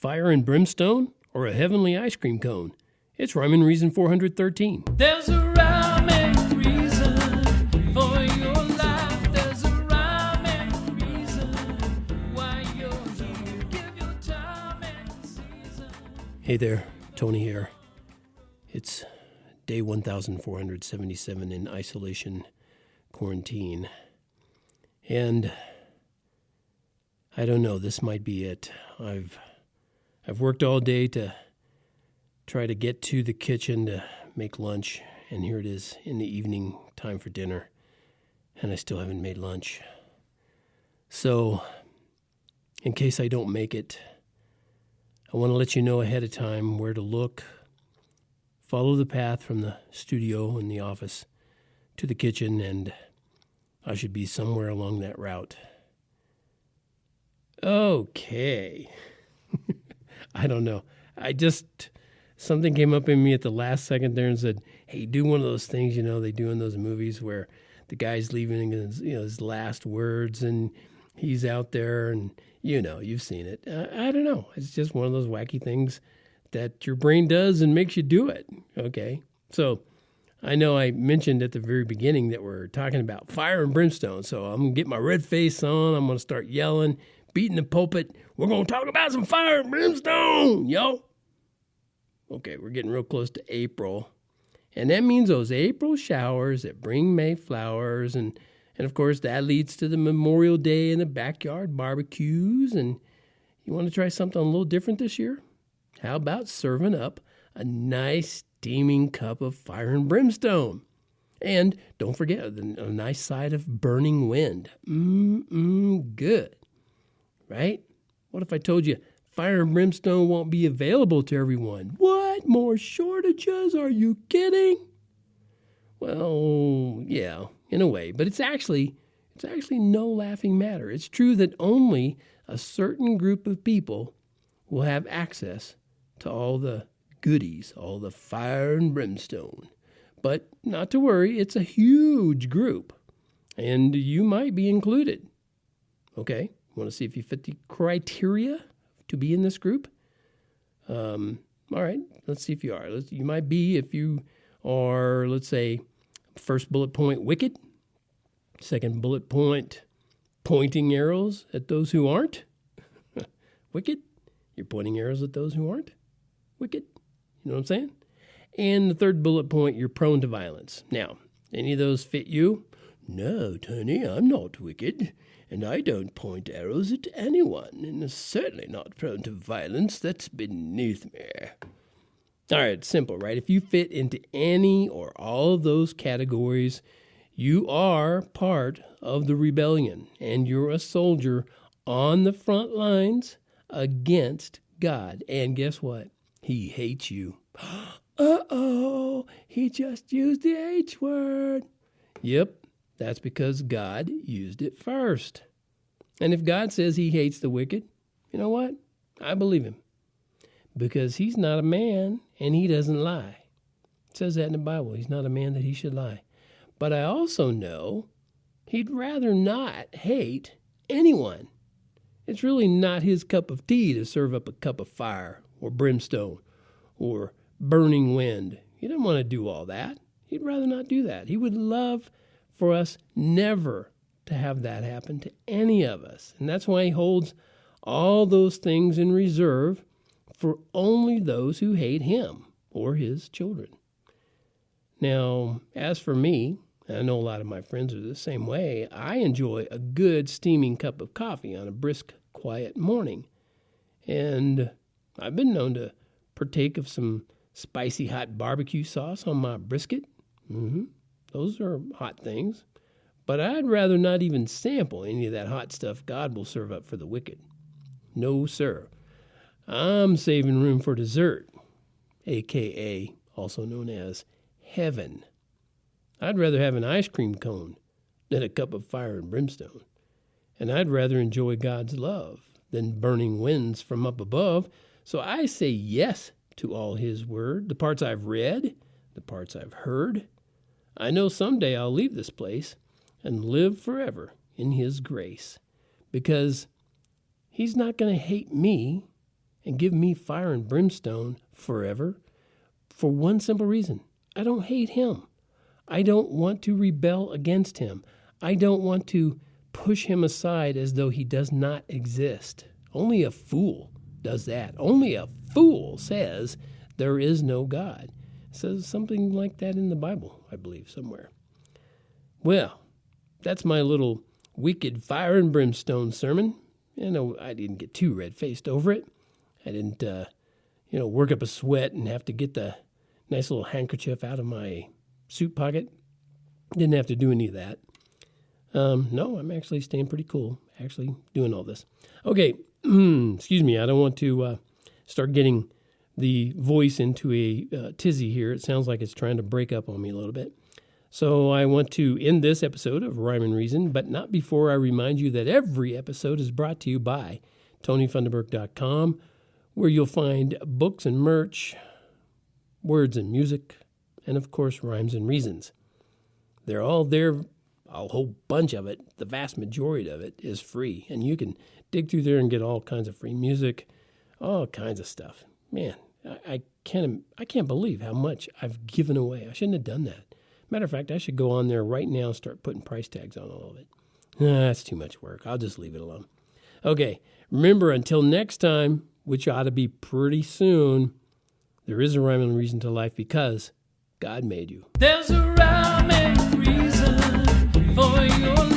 Fire and brimstone or a heavenly ice cream cone? It's Rhyme and Reason 413. There's a rhyme and reason for your life. There's a rhyme and reason why you're here. Give your time and season. Hey there, Tony here. It's day 1477 in isolation quarantine. And I don't know, this might be it. I've worked all day to try to get to the kitchen to make lunch, and here it is in the evening, time for dinner, and I still haven't made lunch. So, in case I don't make it, I want to let you know ahead of time where to look. Follow the path from the studio and the office to the kitchen, and I should be somewhere along that route. Okay. I don't know. Something came up in me at the last second there and said, hey, do one of those things, they do in those movies where the guy's leaving his last words and he's out there and, you've seen it. I don't know. It's just one of those wacky things that your brain does and makes you do it. Okay. So I know I mentioned at the very beginning that we're talking about fire and brimstone. So I'm going to get my red face on. I'm going to start yelling, beating the pulpit. We're going to talk about some fire and brimstone, yo. Okay, we're getting real close to April. And that means those April showers that bring May flowers. And of course, that leads to the Memorial Day and the backyard barbecues. And you want to try something a little different this year? How about serving up a nice steaming cup of fire and brimstone? And don't forget a nice side of burning wind. Good. Right? What if I told you fire and brimstone won't be available to everyone? What? More shortages? Are you kidding? Well, yeah, in a way, but it's actually no laughing matter. It's true that only a certain group of people will have access to all the goodies, all the fire and brimstone. But not to worry, it's a huge group, and you might be included. Okay, want to see if you fit the criteria to be in this group? All right, let's see if you are. You might be if you are, let's say, first bullet point, wicked. Second bullet point, pointing arrows at those who aren't. Wicked. You're pointing arrows at those who aren't. Wicked. You know what I'm saying? And the third bullet point, you're prone to violence. Now, any of those fit you? No, Tony, I'm not wicked. And I don't point arrows at anyone, and certainly not prone to violence. That's beneath me. All right, simple, right? If you fit into any or all of those categories, you are part of the rebellion, and you're a soldier on the front lines against God. And guess what? He hates you. Uh-oh, he just used the H word. Yep. That's because God used it first. And if God says he hates the wicked, you know what? I believe him. Because he's not a man and he doesn't lie. It says that in the Bible. He's not a man that he should lie. But I also know he'd rather not hate anyone. It's really not his cup of tea to serve up a cup of fire or brimstone or burning wind. He doesn't want to do all that. He'd rather not do that. He would love for us never to have that happen to any of us. And that's why he holds all those things in reserve for only those who hate him or his children. Now, as for me, I know a lot of my friends are the same way, I enjoy a good steaming cup of coffee on a brisk, quiet morning. And I've been known to partake of some spicy hot barbecue sauce on my brisket. Those are hot things. But I'd rather not even sample any of that hot stuff God will serve up for the wicked. No, sir. I'm saving room for dessert, a.k.a. also known as heaven. I'd rather have an ice cream cone than a cup of fire and brimstone. And I'd rather enjoy God's love than burning winds from up above. So I say yes to all his word, the parts I've read, the parts I've heard. I know someday I'll leave this place and live forever in his grace, because he's not going to hate me and give me fire and brimstone forever for one simple reason. I don't hate him. I don't want to rebel against him. I don't want to push him aside as though he does not exist. Only a fool does that. Only a fool says there is no God. It says something like that in the Bible, I believe, somewhere. Well, that's my little wicked fire and brimstone sermon. I didn't get too red-faced over it. I didn't, work up a sweat and have to get the nice little handkerchief out of my suit pocket. Didn't have to do any of that. No, I'm actually staying pretty cool, actually doing all this. Okay, excuse me, I don't want to start getting the voice into a tizzy here. It sounds like it's trying to break up on me a little bit. So I want to end this episode of Rhyme and Reason, but not before I remind you that every episode is brought to you by TonyFunderburk.com, where you'll find books and merch, words and music, and of course, rhymes and reasons. They're all there, a whole bunch of it. The vast majority of it is free, and you can dig through there and get all kinds of free music, all kinds of stuff. Man, I can't believe how much I've given away. I shouldn't have done that. Matter of fact, I should go on there right now and start putting price tags on all of it. That's too much work. I'll just leave it alone. Okay, remember, until next time, which ought to be pretty soon, there is a rhyme and reason to life because God made you. There's a rhyme and reason for your life.